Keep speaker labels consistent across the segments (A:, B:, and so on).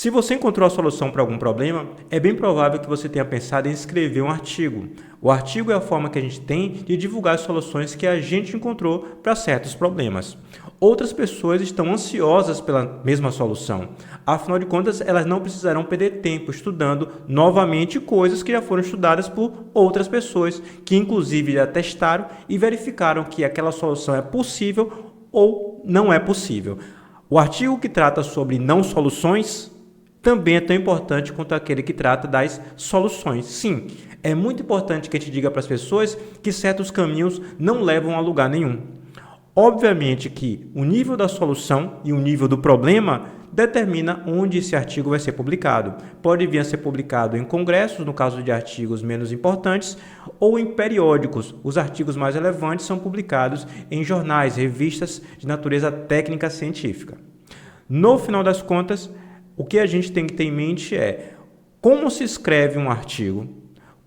A: Se você encontrou a solução para algum problema, é bem provável que você tenha pensado em escrever um artigo. O artigo é a forma que a gente tem de divulgar as soluções que a gente encontrou para certos problemas. Outras pessoas estão ansiosas pela mesma solução. Afinal de contas, elas não precisarão perder tempo estudando novamente coisas que já foram estudadas por outras pessoas, que inclusive já testaram e verificaram que aquela solução é possível ou não é possível. O artigo que trata sobre não soluções também é tão importante quanto aquele que trata das soluções. Sim, é muito importante que a gente diga para as pessoas que certos caminhos não levam a lugar nenhum. Obviamente que o nível da solução e o nível do problema determina onde esse artigo vai ser publicado. Pode vir a ser publicado em congressos, no caso de artigos menos importantes, ou em periódicos. Os artigos mais relevantes são publicados em jornais, revistas de natureza técnica científica. No final das contas, o que a gente tem que ter em mente é como se escreve um artigo,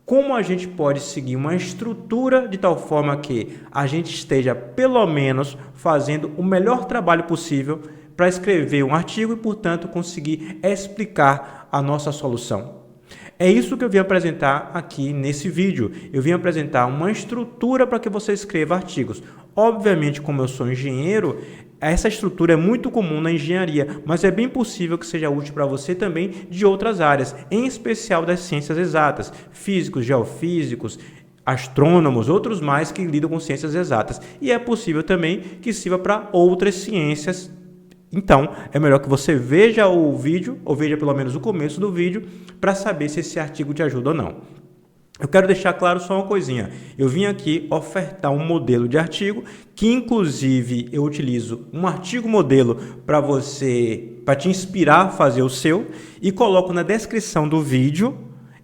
A: como a gente pode seguir uma estrutura de tal forma que a gente esteja, pelo menos, fazendo o melhor trabalho possível para escrever um artigo e, portanto, conseguir explicar a nossa solução. É isso que eu vim apresentar aqui nesse vídeo. Eu vim apresentar uma estrutura para que você escreva artigos. Obviamente, como eu sou engenheiro, essa estrutura é muito comum na engenharia, mas é bem possível que seja útil para você também de outras áreas, em especial das ciências exatas, físicos, geofísicos, astrônomos, outros mais que lidam com ciências exatas. E é possível também que sirva para outras ciências. Então, é melhor que você veja o vídeo, ou veja pelo menos o começo do vídeo, para saber se esse artigo te ajuda ou não. Eu quero deixar claro só uma coisinha. Eu vim aqui ofertar um modelo de artigo, que inclusive eu utilizo um artigo modelo para te inspirar a fazer o seu, e coloco na descrição do vídeo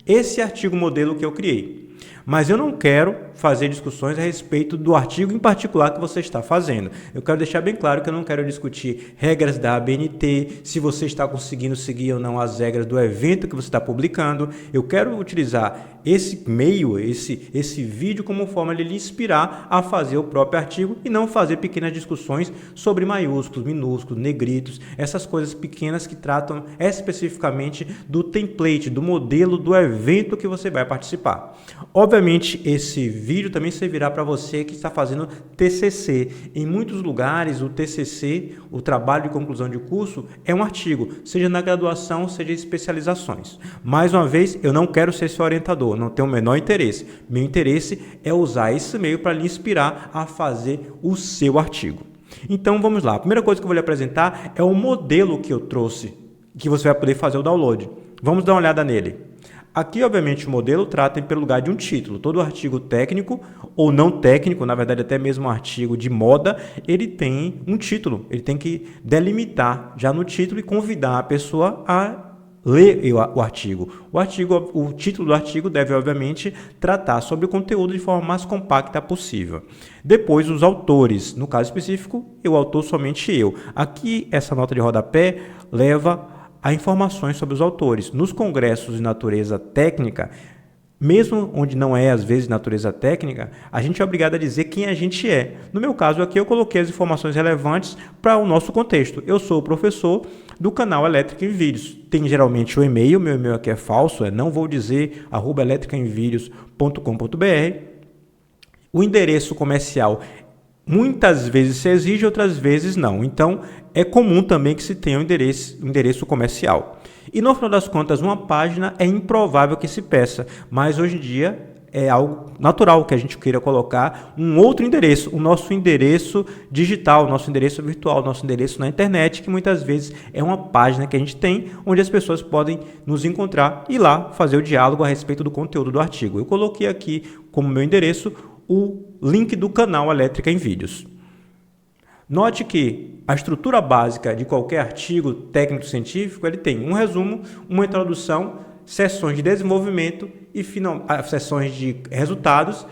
A: esse artigo modelo que eu criei. Mas eu não quero fazer discussões a respeito do artigo em particular que você está fazendo. Eu quero deixar bem claro que eu não quero discutir regras da ABNT, se você está conseguindo seguir ou não as regras do evento que você está publicando. Eu quero utilizar esse meio, esse vídeo como forma de lhe inspirar a fazer o próprio artigo e não fazer pequenas discussões sobre maiúsculos, minúsculos, negritos, essas coisas pequenas que tratam especificamente do template, do modelo do evento que você vai participar. Obviamente, esse vídeo também servirá para você que está fazendo TCC. Em muitos lugares, o TCC, o trabalho de conclusão de curso, é um artigo, seja na graduação, seja em especializações. Mais uma vez, eu não quero ser seu orientador, não tenho o menor interesse. Meu interesse é usar esse meio para lhe inspirar a fazer o seu artigo. Então, vamos lá. A primeira coisa que eu vou lhe apresentar é o modelo que eu trouxe, que você vai poder fazer o download. Vamos dar uma olhada nele. Aqui, obviamente, o modelo trata pelo lugar de um título. Todo artigo técnico ou não técnico, na verdade até mesmo um artigo de moda, ele tem um título. Ele tem que delimitar já no título e convidar a pessoa a ler o artigo. O título do artigo deve, obviamente, tratar sobre o conteúdo de forma mais compacta possível. Depois, os autores. No caso específico, o autor somente eu. Aqui, essa nota de rodapé leva a informações sobre os autores. Nos congressos de natureza técnica, mesmo onde não é, às vezes, natureza técnica, a gente é obrigado a dizer quem a gente é. No meu caso aqui, eu coloquei as informações relevantes para o nosso contexto. Eu sou o professor do canal Elétrica em Vídeos. Tem geralmente o e-mail, meu e-mail aqui é falso, não vou dizer @eletricaemvideos.com.br. O endereço comercial muitas vezes se exige, outras vezes não. Então, é comum também que se tenha um endereço comercial. E no final das contas, uma página é improvável que se peça, mas hoje em dia é algo natural que a gente queira colocar um outro endereço, o nosso endereço digital, o nosso endereço virtual, o nosso endereço na internet, que muitas vezes é uma página que a gente tem, onde as pessoas podem nos encontrar e lá fazer o diálogo a respeito do conteúdo do artigo. Eu coloquei aqui como meu endereço o link do canal Elétrica em Vídeos. Note que a estrutura básica de qualquer artigo técnico-científico, ele tem um resumo, uma introdução, sessões de desenvolvimento e sessões de resultados,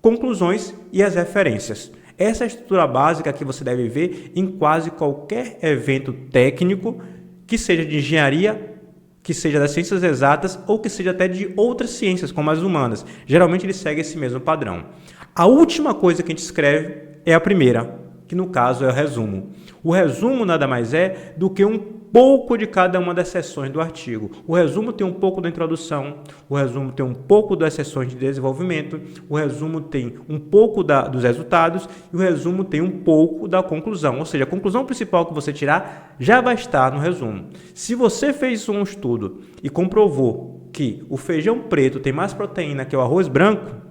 A: conclusões e as referências. Essa é a estrutura básica que você deve ver em quase qualquer evento técnico, que seja de engenharia, que seja das ciências exatas ou que seja até de outras ciências, como as humanas. Geralmente ele segue esse mesmo padrão. A última coisa que a gente escreve é a primeira, que no caso é o resumo. O resumo nada mais é do que um pouco de cada uma das seções do artigo. O resumo tem um pouco da introdução, o resumo tem um pouco das seções de desenvolvimento, o resumo tem um pouco dos resultados e o resumo tem um pouco da conclusão. Ou seja, a conclusão principal que você tirar já vai estar no resumo. Se você fez um estudo e comprovou que o feijão preto tem mais proteína que o arroz branco,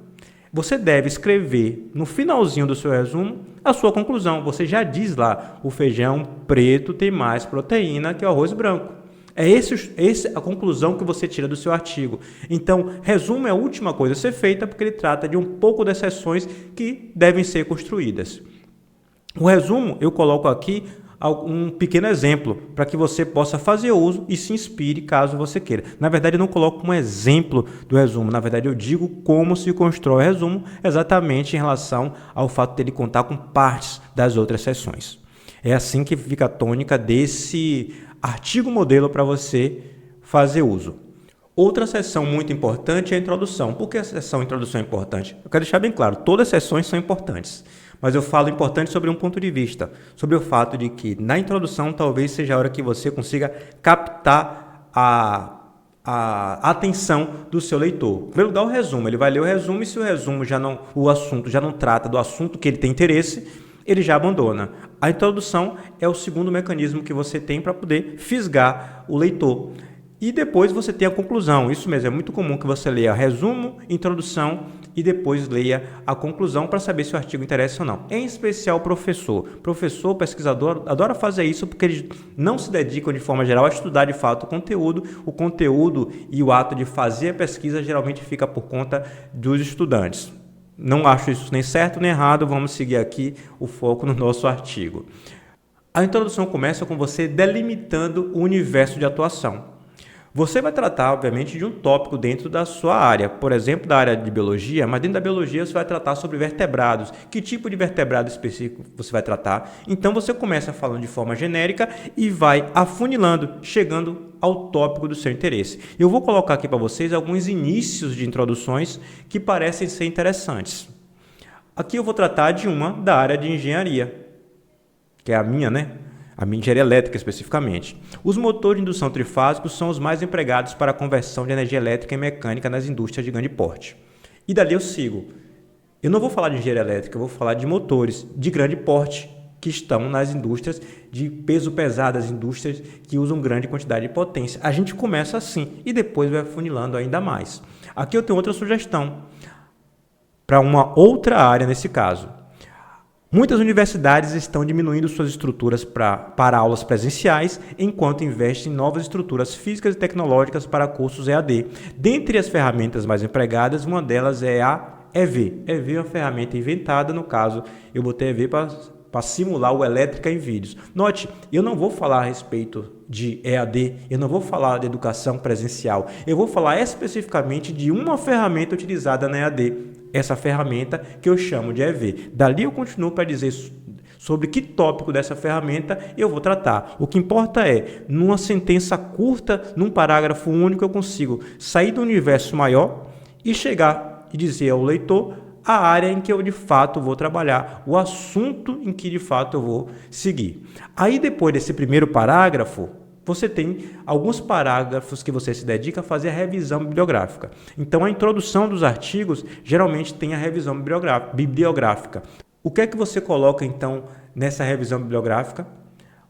A: você deve escrever no finalzinho do seu resumo a sua conclusão. Você já diz lá, o feijão preto tem mais proteína que o arroz branco. É essa a conclusão que você tira do seu artigo. Então, resumo é a última coisa a ser feita porque ele trata de um pouco das seções que devem ser construídas. O resumo, eu coloco aqui um pequeno exemplo para que você possa fazer uso e se inspire caso você queira. Na verdade, eu não coloco um exemplo do resumo. Na verdade, eu digo como se constrói o resumo exatamente em relação ao fato dele contar com partes das outras seções. É assim que fica a tônica desse artigo modelo para você fazer uso. Outra seção muito importante é a introdução. Por que a seção introdução é importante? Eu quero deixar bem claro, todas as seções são importantes. Mas eu falo importante sobre um ponto de vista, sobre o fato de que na introdução talvez seja a hora que você consiga captar a atenção do seu leitor. Em primeiro lugar, o resumo. Ele vai ler o resumo e se o assunto já não trata do assunto que ele tem interesse, ele já abandona. A introdução é o segundo mecanismo que você tem para poder fisgar o leitor. E depois você tem a conclusão. Isso mesmo, é muito comum que você leia resumo, introdução e depois leia a conclusão para saber se o artigo interessa ou não. Em especial o professor. Professor, pesquisador, adora fazer isso porque eles não se dedicam de forma geral a estudar de fato o conteúdo. O conteúdo e o ato de fazer a pesquisa geralmente fica por conta dos estudantes. Não acho isso nem certo nem errado, vamos seguir aqui o foco no nosso artigo. A introdução começa com você delimitando o universo de atuação. Você vai tratar, obviamente, de um tópico dentro da sua área, por exemplo, da área de biologia, mas dentro da biologia você vai tratar sobre vertebrados. Que tipo de vertebrado específico você vai tratar? Então você começa falando de forma genérica e vai afunilando, chegando ao tópico do seu interesse. Eu vou colocar aqui para vocês alguns inícios de introduções que parecem ser interessantes. Aqui eu vou tratar de uma da área de engenharia, que é a minha, né? A minha engenharia elétrica especificamente. Os motores de indução trifásicos são os mais empregados para a conversão de energia elétrica e mecânica nas indústrias de grande porte. E dali eu sigo. Eu não vou falar de engenharia elétrica, eu vou falar de motores de grande porte que estão nas indústrias de peso pesado, as indústrias que usam grande quantidade de potência. A gente começa assim e depois vai afunilando ainda mais. Aqui eu tenho outra sugestão para uma outra área nesse caso. Muitas universidades estão diminuindo suas estruturas para aulas presenciais, enquanto investem em novas estruturas físicas e tecnológicas para cursos EAD. Dentre as ferramentas mais empregadas, uma delas é a EV. EV é uma ferramenta inventada, no caso, eu botei EV para simular o elétrica em vídeos. Note, eu não vou falar a respeito de EAD, eu não vou falar de educação presencial, eu vou falar especificamente de uma ferramenta utilizada na EAD. Essa ferramenta que eu chamo de EV. Dali eu continuo para dizer sobre que tópico dessa ferramenta eu vou tratar. O que importa é, numa sentença curta, num parágrafo único, eu consigo sair do universo maior e chegar e dizer ao leitor a área em que eu de fato vou trabalhar, o assunto em que de fato eu vou seguir. Aí depois desse primeiro parágrafo, você tem alguns parágrafos que você se dedica a fazer a revisão bibliográfica. Então, a introdução dos artigos geralmente tem a revisão bibliográfica. O que é que você coloca, então, nessa revisão bibliográfica?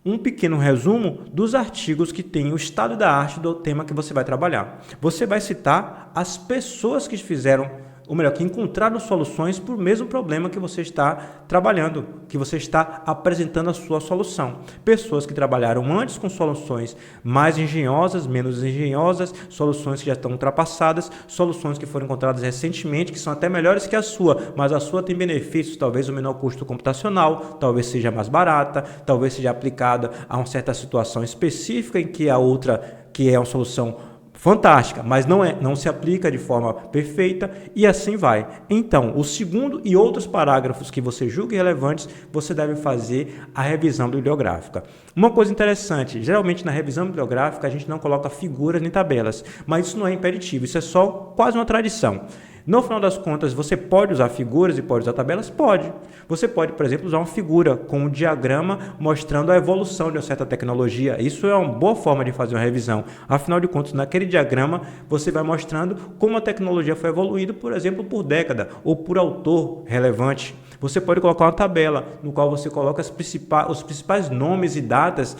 A: Um pequeno resumo dos artigos que tem o estado da arte do tema que você vai trabalhar. Você vai citar as pessoas que fizeram, ou melhor, que encontraram soluções para o mesmo problema que você está trabalhando, que você está apresentando a sua solução. Pessoas que trabalharam antes com soluções mais engenhosas, menos engenhosas, soluções que já estão ultrapassadas, soluções que foram encontradas recentemente, que são até melhores que a sua, mas a sua tem benefícios, talvez o menor custo computacional, talvez seja mais barata, talvez seja aplicada a uma certa situação específica em que a outra, que é uma solução fantástica, mas não se aplica de forma perfeita e assim vai. Então, o segundo e outros parágrafos que você julgue relevantes, você deve fazer a revisão bibliográfica. Uma coisa interessante, geralmente na revisão bibliográfica a gente não coloca figuras nem tabelas, mas isso não é imperativo, isso é só quase uma tradição. No final das contas, você pode usar figuras e pode usar tabelas? Pode. Você pode, por exemplo, usar uma figura com um diagrama mostrando a evolução de uma certa tecnologia. Isso é uma boa forma de fazer uma revisão. Afinal de contas, naquele diagrama, você vai mostrando como a tecnologia foi evoluindo, por exemplo, por década ou por autor relevante. Você pode colocar uma tabela no qual você coloca os principais nomes e datas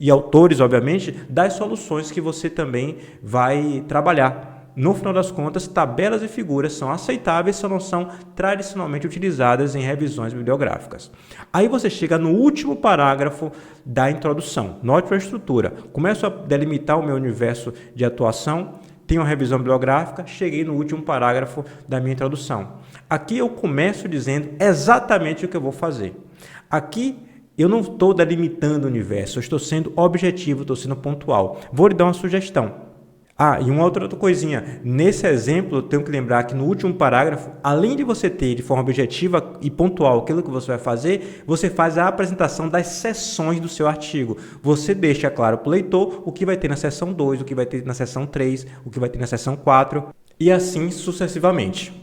A: e autores, obviamente, das soluções que você também vai trabalhar. No final das contas, tabelas e figuras são aceitáveis se não são tradicionalmente utilizadas em revisões bibliográficas. Aí você chega no último parágrafo da introdução. Note a estrutura. Começo a delimitar o meu universo de atuação, tenho uma revisão bibliográfica, cheguei no último parágrafo da minha introdução. Aqui eu começo dizendo exatamente o que eu vou fazer. Aqui eu não estou delimitando o universo, eu estou sendo objetivo, estou sendo pontual. Vou lhe dar uma sugestão. E uma outra coisinha, nesse exemplo eu tenho que lembrar que no último parágrafo, além de você ter de forma objetiva e pontual aquilo que você vai fazer, você faz a apresentação das seções do seu artigo. Você deixa claro para o leitor o que vai ter na seção 2, o que vai ter na seção 3, o que vai ter na seção 4 e assim sucessivamente.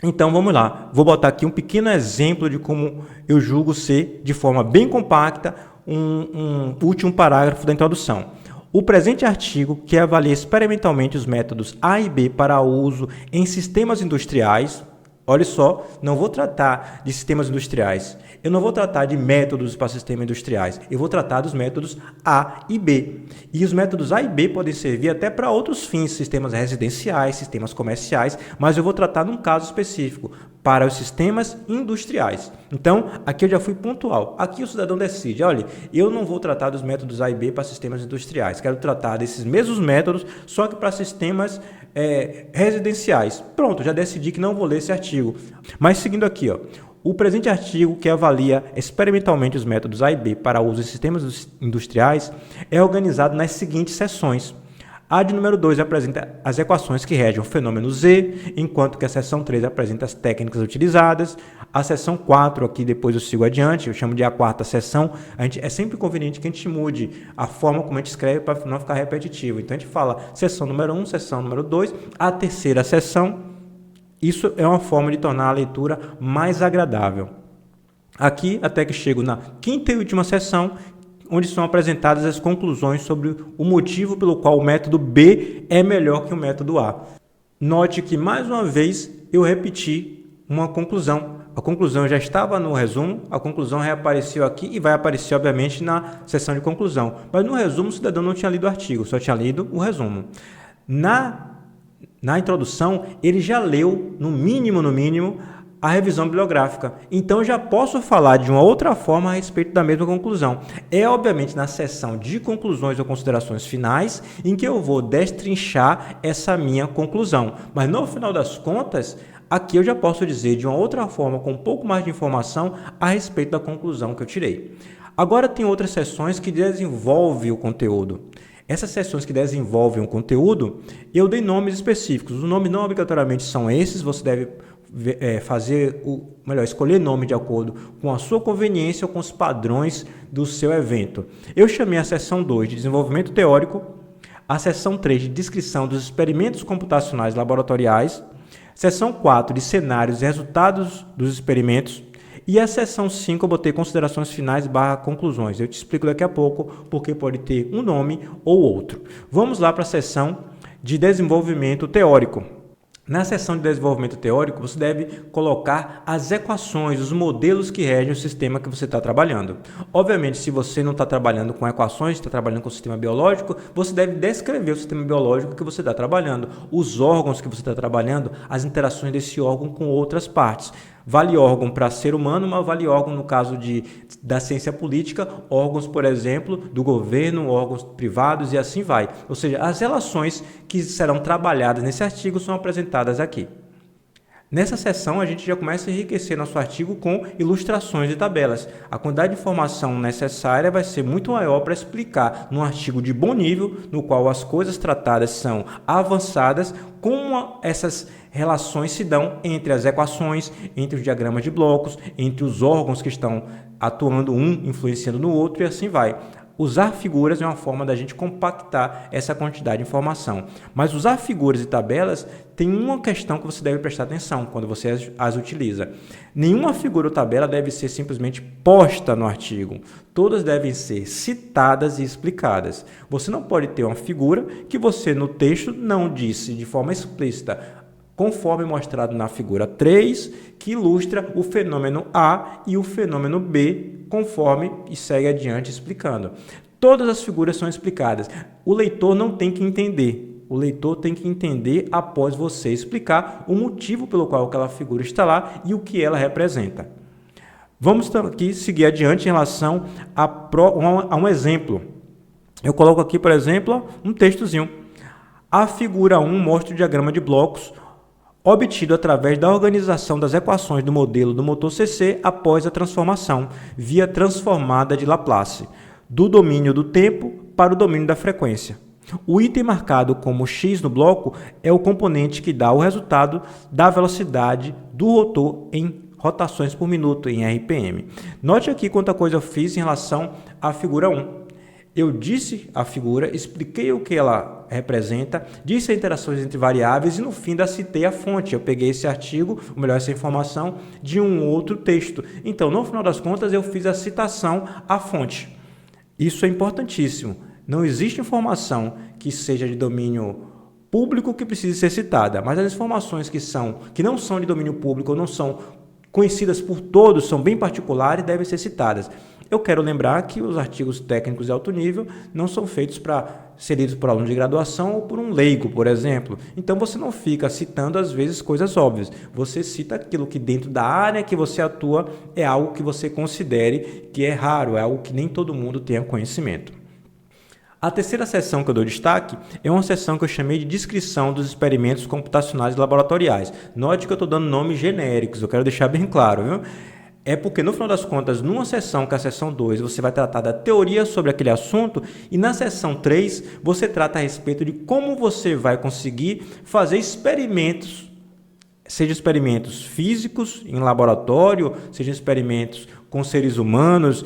A: Então vamos lá, vou botar aqui um pequeno exemplo de como eu julgo ser, de forma bem compacta, um último parágrafo da introdução. O presente artigo, que avalia experimentalmente os métodos A e B para uso em sistemas industriais, olha só, não vou tratar de sistemas industriais, eu não vou tratar de métodos para sistemas industriais, eu vou tratar dos métodos A e B. E os métodos A e B podem servir até para outros fins, sistemas residenciais, sistemas comerciais, mas eu vou tratar num caso específico, para os sistemas industriais. Então, aqui eu já fui pontual. Aqui o cidadão decide, olha, eu não vou tratar dos métodos A e B para sistemas industriais, quero tratar desses mesmos métodos, só que para sistemas residenciais. Pronto, já decidi que não vou ler esse artigo. Mas seguindo aqui, o presente artigo, que avalia experimentalmente os métodos A e B para uso em sistemas industriais, é organizado nas seguintes seções. A de número 2 apresenta as equações que regem o fenômeno Z, enquanto que a seção 3 apresenta as técnicas utilizadas. A seção 4, aqui depois eu sigo adiante, eu chamo de a quarta seção. É sempre conveniente que a gente mude a forma como a gente escreve para não ficar repetitivo. Então a gente fala seção número 1, seção número 2, a terceira seção. Isso é uma forma de tornar a leitura mais agradável. Aqui até que chego na quinta e última seção, onde são apresentadas as conclusões sobre o motivo pelo qual o método B é melhor que o método A. Note que, mais uma vez, eu repeti uma conclusão. A conclusão já estava no resumo, a conclusão reapareceu aqui e vai aparecer, obviamente, na seção de conclusão. Mas no resumo, o cidadão não tinha lido o artigo, só tinha lido o resumo. Na introdução, ele já leu, no mínimo, a revisão bibliográfica. Então, eu já posso falar de uma outra forma a respeito da mesma conclusão. É, obviamente, na seção de conclusões ou considerações finais em que eu vou destrinchar essa minha conclusão. Mas, no final das contas, aqui eu já posso dizer de uma outra forma, com um pouco mais de informação, a respeito da conclusão que eu tirei. Agora, tem outras seções que desenvolvem o conteúdo. Essas seções que desenvolvem o conteúdo, eu dei nomes específicos. Os nomes não obrigatoriamente são esses, você deve escolher nome de acordo com a sua conveniência ou com os padrões do seu evento. Eu chamei a seção 2 de desenvolvimento teórico, a seção 3 de descrição dos experimentos computacionais laboratoriais, seção 4 de cenários e resultados dos experimentos, e a seção 5 eu botei considerações finais / conclusões. Eu te explico daqui a pouco porque pode ter um nome ou outro. Vamos lá para a seção de desenvolvimento teórico. Na seção de desenvolvimento teórico, você deve colocar as equações, os modelos que regem o sistema que você está trabalhando. Obviamente, se você não está trabalhando com equações, está trabalhando com o sistema biológico, você deve descrever o sistema biológico que você está trabalhando, os órgãos que você está trabalhando, as interações desse órgão com outras partes. Vale órgão para ser humano, mas vale órgão no caso da ciência política, órgãos, por exemplo, do governo, órgãos privados e assim vai. Ou seja, as relações que serão trabalhadas nesse artigo são apresentadas aqui. Nessa seção, a gente já começa a enriquecer nosso artigo com ilustrações e tabelas. A quantidade de informação necessária vai ser muito maior para explicar num artigo de bom nível, no qual as coisas tratadas são avançadas, como essas relações se dão entre as equações, entre os diagramas de blocos, entre os órgãos que estão atuando um, influenciando no outro e assim vai. Usar figuras é uma forma da gente compactar essa quantidade de informação. Mas usar figuras e tabelas tem uma questão que você deve prestar atenção quando você as utiliza. Nenhuma figura ou tabela deve ser simplesmente posta no artigo. Todas devem ser citadas e explicadas. Você não pode ter uma figura que você no texto não disse de forma explícita, conforme mostrado na figura 3, que ilustra o fenômeno A e o fenômeno B, conforme e segue adiante explicando. Todas as figuras são explicadas. O leitor não tem que entender. O leitor tem que entender após você explicar o motivo pelo qual aquela figura está lá e o que ela representa. Vamos aqui seguir adiante em relação a um exemplo. Eu coloco aqui, por exemplo, um textozinho. A figura 1 mostra o diagrama de blocos obtido através da organização das equações do modelo do motor CC após a transformação, via transformada de Laplace, do domínio do tempo para o domínio da frequência. O item marcado como X no bloco é o componente que dá o resultado da velocidade do rotor em rotações por minuto, em RPM. Note aqui quanta coisa eu fiz em relação à figura 1. Eu disse a figura, expliquei o que ela representa, disse as interações entre variáveis e no fim ainda citei a fonte. Eu peguei esse artigo, ou melhor, essa informação de um outro texto. Então, no final das contas, eu fiz a citação à fonte. Isso é importantíssimo. Não existe informação que seja de domínio público que precise ser citada, mas as informações que não são de domínio público ou não são conhecidas por todos, são bem particulares e devem ser citadas. Eu quero lembrar que os artigos técnicos de alto nível não são feitos para ser lidos por aluno de graduação ou por um leigo, por exemplo. Então, você não fica citando, às vezes, coisas óbvias. Você cita aquilo que dentro da área que você atua é algo que você considere que é raro, é algo que nem todo mundo tenha conhecimento. A terceira seção que eu dou destaque é uma seção que eu chamei de descrição dos experimentos computacionais laboratoriais. Note que eu estou dando nomes genéricos, eu quero deixar bem claro, viu? É porque, no final das contas, numa seção, que é a seção 2, você vai tratar da teoria sobre aquele assunto e na seção 3, você trata a respeito de como você vai conseguir fazer experimentos, seja experimentos físicos em laboratório, seja experimentos com seres humanos,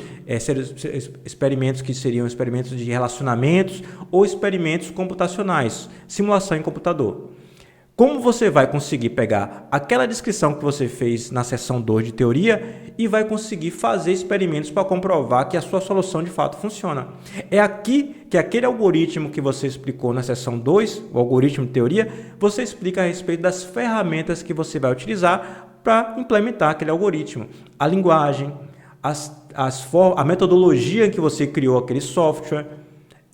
A: experimentos que seriam experimentos de relacionamentos ou experimentos computacionais, simulação em computador. Como você vai conseguir pegar aquela descrição que você fez na seção 2 de teoria e vai conseguir fazer experimentos para comprovar que a sua solução de fato funciona? É aqui que aquele algoritmo que você explicou na seção 2, o algoritmo de teoria, você explica a respeito das ferramentas que você vai utilizar para implementar aquele algoritmo. A linguagem, a metodologia em que você criou aquele software,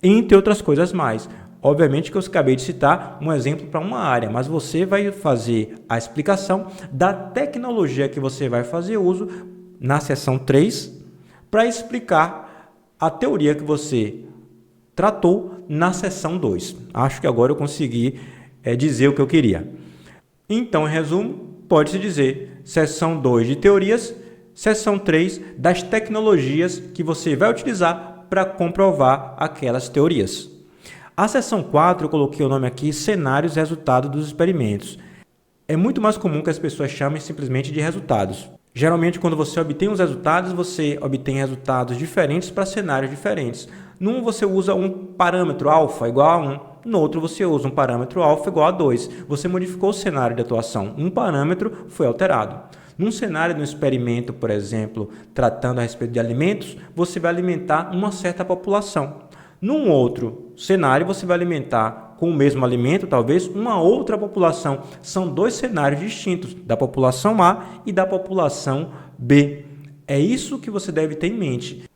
A: entre outras coisas mais. Obviamente que eu acabei de citar um exemplo para uma área, mas você vai fazer a explicação da tecnologia que você vai fazer uso na seção 3 para explicar a teoria que você tratou na seção 2. Acho que agora eu consegui dizer o que eu queria. Então, em resumo, pode-se dizer seção 2 de teorias, seção 3 das tecnologias que você vai utilizar para comprovar aquelas teorias. A seção 4, eu coloquei o nome aqui, cenários e resultados dos experimentos. É muito mais comum que as pessoas chamem simplesmente de resultados. Geralmente, quando você obtém os resultados, você obtém resultados diferentes para cenários diferentes. Num, você usa um parâmetro alfa igual a 1. No outro, você usa um parâmetro alfa igual a 2. Você modificou o cenário de atuação. Um parâmetro foi alterado. Num cenário de um experimento, por exemplo, tratando a respeito de alimentos, você vai alimentar uma certa população. Num outro cenário, você vai alimentar com o mesmo alimento, talvez, uma outra população. São dois cenários distintos, da população A e da população B. É isso que você deve ter em mente.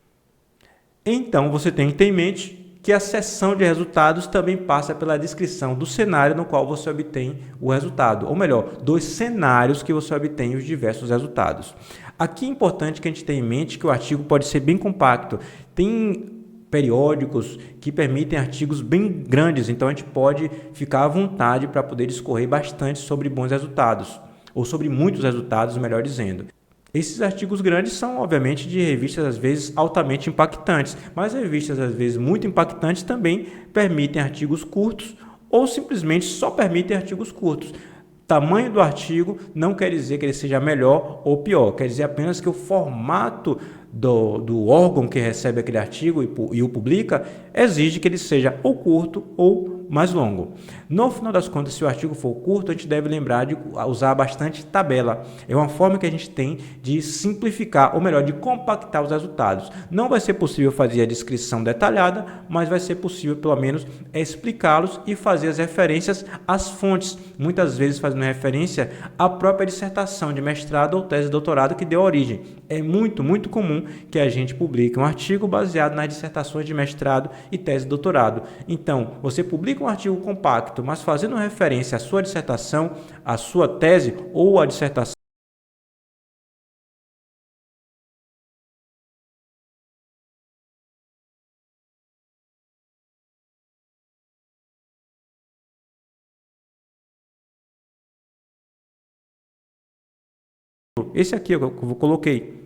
A: Então, você tem que ter em mente que a seção de resultados também passa pela descrição do cenário no qual você obtém o resultado. Ou melhor, dos cenários que você obtém os diversos resultados. Aqui é importante que a gente tenha em mente que o artigo pode ser bem compacto. Tem periódicos que permitem artigos bem grandes, então a gente pode ficar à vontade para poder discorrer bastante sobre bons resultados, ou sobre muitos resultados, melhor dizendo. Esses artigos grandes são, obviamente, de revistas, às vezes, altamente impactantes, mas revistas, às vezes, muito impactantes também permitem artigos curtos ou simplesmente só permitem artigos curtos. Tamanho do artigo não quer dizer que ele seja melhor ou pior, quer dizer apenas que o formato do órgão que recebe aquele artigo e o publica exige que ele seja ou curto ou mais longo. No final das contas, se o artigo for curto, a gente deve lembrar de usar bastante tabela. É uma forma que a gente tem de simplificar, ou melhor, de compactar os resultados. Não vai ser possível fazer a descrição detalhada, mas vai ser possível, pelo menos, explicá-los e fazer as referências às fontes, muitas vezes fazendo referência à própria dissertação de mestrado ou tese de doutorado que deu origem. É muito comum que a gente publique um artigo baseado nas dissertações de mestrado e tese de doutorado. Então, você publica um artigo compacto, mas fazendo referência à sua dissertação, à sua tese ou à dissertação. Esse aqui eu coloquei.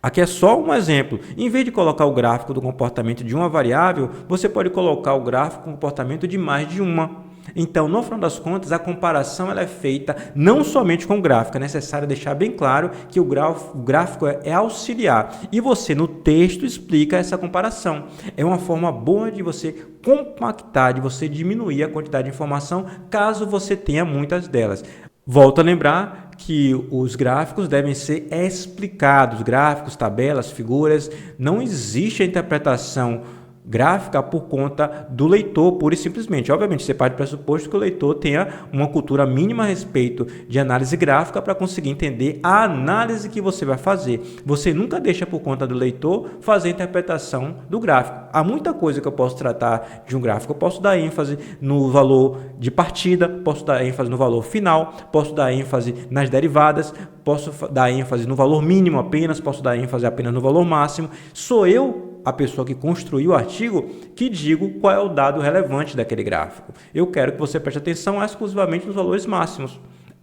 A: Aqui é só um exemplo. Em vez de colocar o gráfico do comportamento de uma variável, você pode colocar o gráfico do comportamento de mais de uma. Então, no final das contas, a comparação ela é feita não somente com o gráfico. É necessário deixar bem claro que o gráfico é auxiliar. E você, no texto, explica essa comparação. É uma forma boa de você compactar, de você diminuir a quantidade de informação, caso você tenha muitas delas. Volto a lembrar que os gráficos devem ser explicados, gráficos, tabelas, figuras, não existe a interpretação gráfica por conta do leitor, pura e simplesmente. Obviamente, você parte do pressuposto que o leitor tenha uma cultura mínima a respeito de análise gráfica para conseguir entender a análise que você vai fazer. Você nunca deixa por conta do leitor fazer a interpretação do gráfico. Há muita coisa que eu posso tratar de um gráfico. Eu posso dar ênfase no valor de partida, posso dar ênfase no valor final, posso dar ênfase nas derivadas, posso dar ênfase no valor mínimo apenas, posso dar ênfase apenas no valor máximo. Sou eu, a pessoa que construiu o artigo, que digo qual é o dado relevante daquele gráfico. Eu quero que você preste atenção exclusivamente nos valores máximos.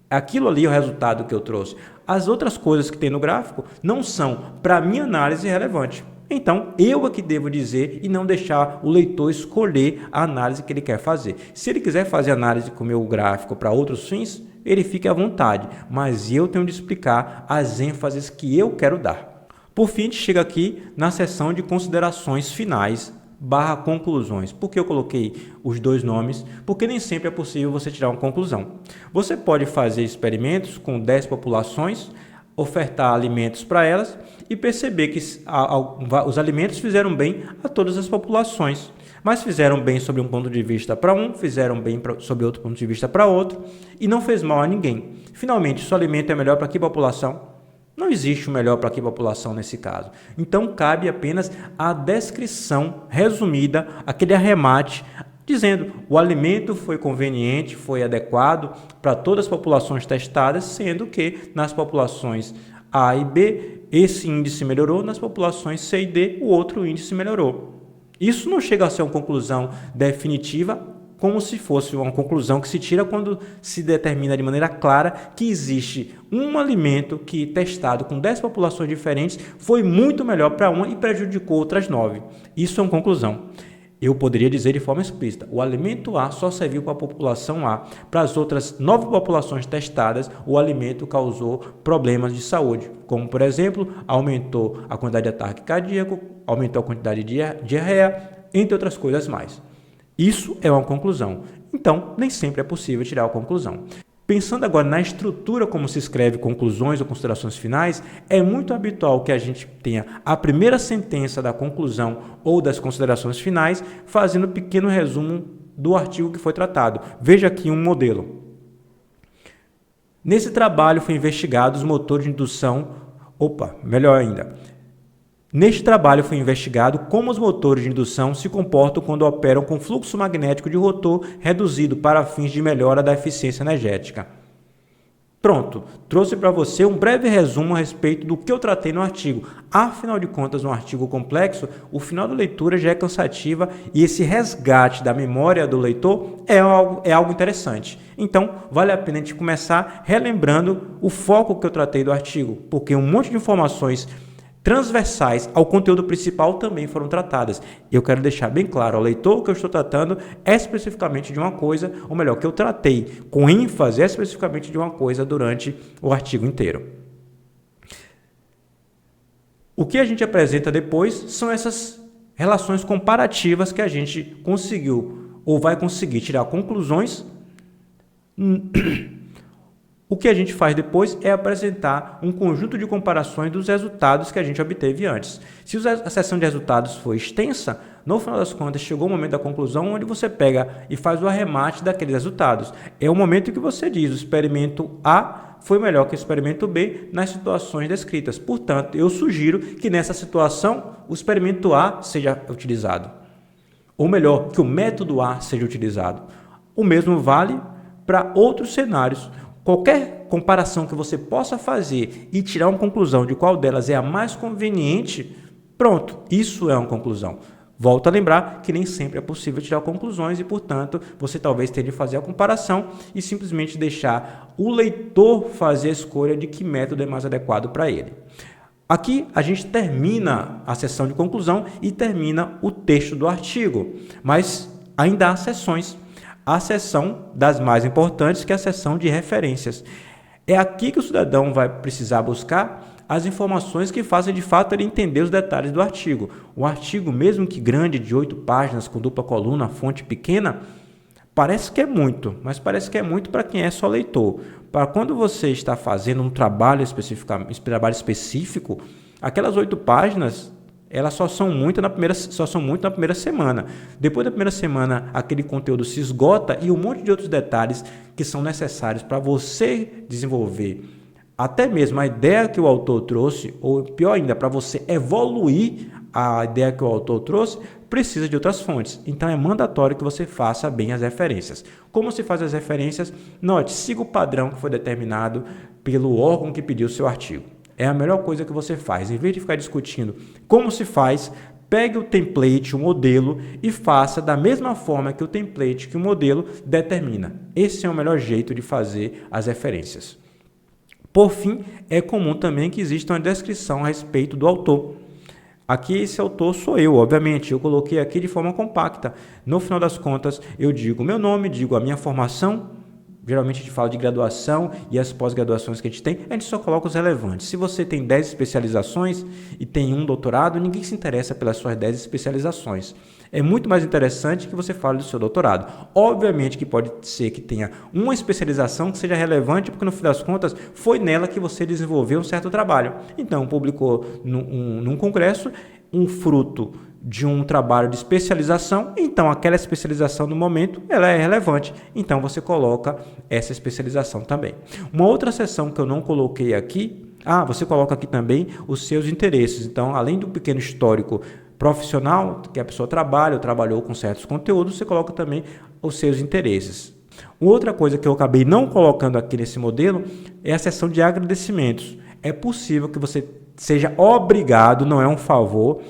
A: Aquilo ali é o resultado que eu trouxe. As outras coisas que tem no gráfico não são, para minha análise, relevantes. Então, eu é que devo dizer e não deixar o leitor escolher a análise que ele quer fazer. Se ele quiser fazer análise com o meu gráfico para outros fins, ele fique à vontade, mas eu tenho de explicar as ênfases que eu quero dar. Por fim, a gente chega aqui na seção de considerações finais / conclusões. Por que eu coloquei os dois nomes? Porque nem sempre é possível você tirar uma conclusão. Você pode fazer experimentos com 10 populações, ofertar alimentos para elas e perceber que os alimentos fizeram bem a todas as populações. Mas fizeram bem sob um ponto de vista para um, fizeram bem sob outro ponto de vista para outro e não fez mal a ninguém. Finalmente, se o alimento é melhor para que população? Não existe o melhor para que população nesse caso. Então, cabe apenas a descrição resumida, aquele arremate, dizendo o alimento foi conveniente, foi adequado para todas as populações testadas, sendo que nas populações A e B, esse índice melhorou, nas populações C e D, o outro índice melhorou. Isso não chega a ser uma conclusão definitiva, como se fosse uma conclusão que se tira quando se determina de maneira clara que existe um alimento que, testado com 10 populações diferentes, foi muito melhor para uma e prejudicou outras 9. Isso é uma conclusão. Eu poderia dizer de forma explícita, o alimento A só serviu para a população A. Para as outras 9 populações testadas, o alimento causou problemas de saúde, como, por exemplo, aumentou a quantidade de ataque cardíaco, aumentou a quantidade de diarreia, entre outras coisas mais. Isso é uma conclusão. Então, nem sempre é possível tirar a conclusão. Pensando agora na estrutura como se escreve conclusões ou considerações finais, é muito habitual que a gente tenha a primeira sentença da conclusão ou das considerações finais, fazendo um pequeno resumo do artigo que foi tratado. Veja aqui um modelo. Nesse trabalho foi investigado os motores de indução... melhor ainda. Neste trabalho foi investigado como os motores de indução se comportam quando operam com fluxo magnético de rotor reduzido para fins de melhora da eficiência energética. Pronto, trouxe para você um breve resumo a respeito do que eu tratei no artigo. Afinal de contas, um artigo complexo, o final da leitura já é cansativa e esse resgate da memória do leitor é algo interessante. Então, vale a pena a gente começar relembrando o foco que eu tratei do artigo, porque um monte de informações transversais ao conteúdo principal também foram tratadas. Eu quero deixar bem claro ao leitor que eu estou tratando especificamente de uma coisa, ou melhor, que eu tratei com ênfase especificamente de uma coisa durante o artigo inteiro. O que a gente apresenta depois são essas relações comparativas que a gente conseguiu ou vai conseguir tirar conclusões. O que a gente faz depois é apresentar um conjunto de comparações dos resultados que a gente obteve antes. Se a sessão de resultados for extensa, no final das contas chegou o momento da conclusão onde você pega e faz o arremate daqueles resultados. É o momento que você diz, o experimento A foi melhor que o experimento B nas situações descritas. Portanto, eu sugiro que nessa situação o experimento A seja utilizado. Ou melhor, que o método A seja utilizado. O mesmo vale para outros cenários. Qualquer comparação que você possa fazer e tirar uma conclusão de qual delas é a mais conveniente, pronto, isso é uma conclusão. Volto a lembrar que nem sempre é possível tirar conclusões e, portanto, você talvez tenha de fazer a comparação e simplesmente deixar o leitor fazer a escolha de que método é mais adequado para ele. Aqui a gente termina a sessão de conclusão e termina o texto do artigo, mas ainda há sessões. A seção das mais importantes, que é a seção de referências. É aqui que o cidadão vai precisar buscar as informações que façam de fato ele entender os detalhes do artigo. O artigo, mesmo que grande, de 8 páginas, com dupla coluna, fonte pequena, parece que é muito, mas parece que é muito para quem é só leitor. Para quando você está fazendo um trabalho específico, aquelas 8 páginas elas só são muito na primeira semana. Depois da primeira semana, aquele conteúdo se esgota e um monte de outros detalhes que são necessários para você desenvolver até mesmo a ideia que o autor trouxe, ou pior ainda, para você evoluir a ideia que o autor trouxe, precisa de outras fontes. Então é mandatório que você faça bem as referências. Como se faz as referências? Note, siga o padrão que foi determinado pelo órgão que pediu o seu artigo. É a melhor coisa que você faz. Em vez de ficar discutindo como se faz, pegue o template, o modelo e faça da mesma forma que o template, que o modelo determina. Esse é o melhor jeito de fazer as referências. Por fim, é comum também que exista uma descrição a respeito do autor. Aqui esse autor sou eu, obviamente, eu coloquei aqui de forma compacta. No final das contas, eu digo o meu nome, digo a minha formação. Geralmente a gente fala de graduação e as pós-graduações que a gente só coloca os relevantes. Se você tem 10 especializações e tem um doutorado, ninguém se interessa pelas suas 10 especializações. É muito mais interessante que você fale do seu doutorado. Obviamente que pode ser que tenha uma especialização que seja relevante, porque no fim das contas foi nela que você desenvolveu um certo trabalho. Então, publicou num congresso um fruto de um trabalho de especialização, então aquela especialização no momento ela é relevante, então você coloca essa especialização também. Uma outra seção que eu não coloquei aqui, você coloca aqui também os seus interesses, então além do pequeno histórico profissional que a pessoa trabalha ou trabalhou com certos conteúdos, você coloca também os seus interesses. Outra coisa que eu acabei não colocando aqui nesse modelo é a seção de agradecimentos. É possível que você seja obrigado, não é um favor,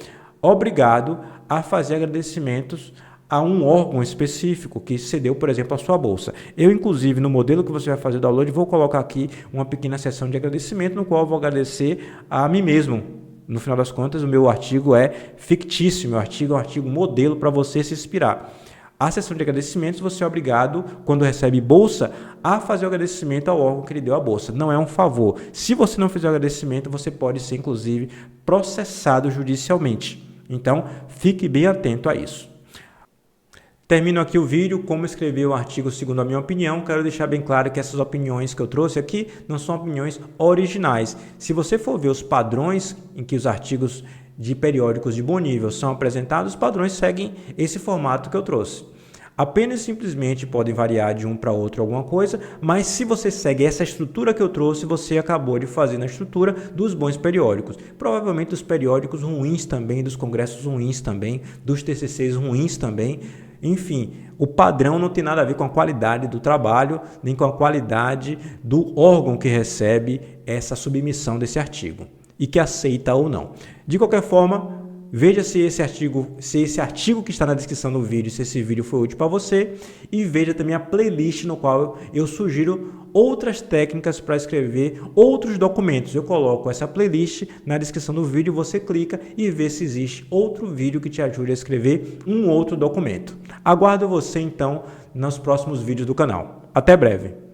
A: obrigado a fazer agradecimentos a um órgão específico que cedeu, por exemplo, a sua bolsa. Eu, inclusive, no modelo que você vai fazer o download, vou colocar aqui uma pequena seção de agradecimento, no qual eu vou agradecer a mim mesmo. No final das contas, o meu artigo é fictício, meu artigo é um artigo modelo para você se inspirar. A sessão de agradecimentos, você é obrigado, quando recebe bolsa, a fazer o agradecimento ao órgão que lhe deu a bolsa. Não é um favor. Se você não fizer o agradecimento, você pode ser, inclusive, processado judicialmente. Então, fique bem atento a isso. Termino aqui o vídeo, como escrever o artigo segundo a minha opinião. Quero deixar bem claro que essas opiniões que eu trouxe aqui não são opiniões originais. Se você for ver os padrões em que os artigos de periódicos de bom nível são apresentados, os padrões seguem esse formato que eu trouxe. Apenas simplesmente podem variar de um para outro alguma coisa, mas se você segue essa estrutura que eu trouxe, você acabou de fazer na estrutura dos bons periódicos. Provavelmente dos periódicos ruins também, dos congressos ruins também, dos TCCs ruins também. Enfim, o padrão não tem nada a ver com a qualidade do trabalho, nem com a qualidade do órgão que recebe essa submissão desse artigo e que aceita ou não. De qualquer forma, veja se esse artigo que está na descrição do vídeo, se esse vídeo foi útil para você, e veja também a playlist no qual eu sugiro outras técnicas para escrever outros documentos. Eu coloco essa playlist na descrição do vídeo, você clica e vê se existe outro vídeo que te ajude a escrever um outro documento. Aguardo você então nos próximos vídeos do canal. Até breve!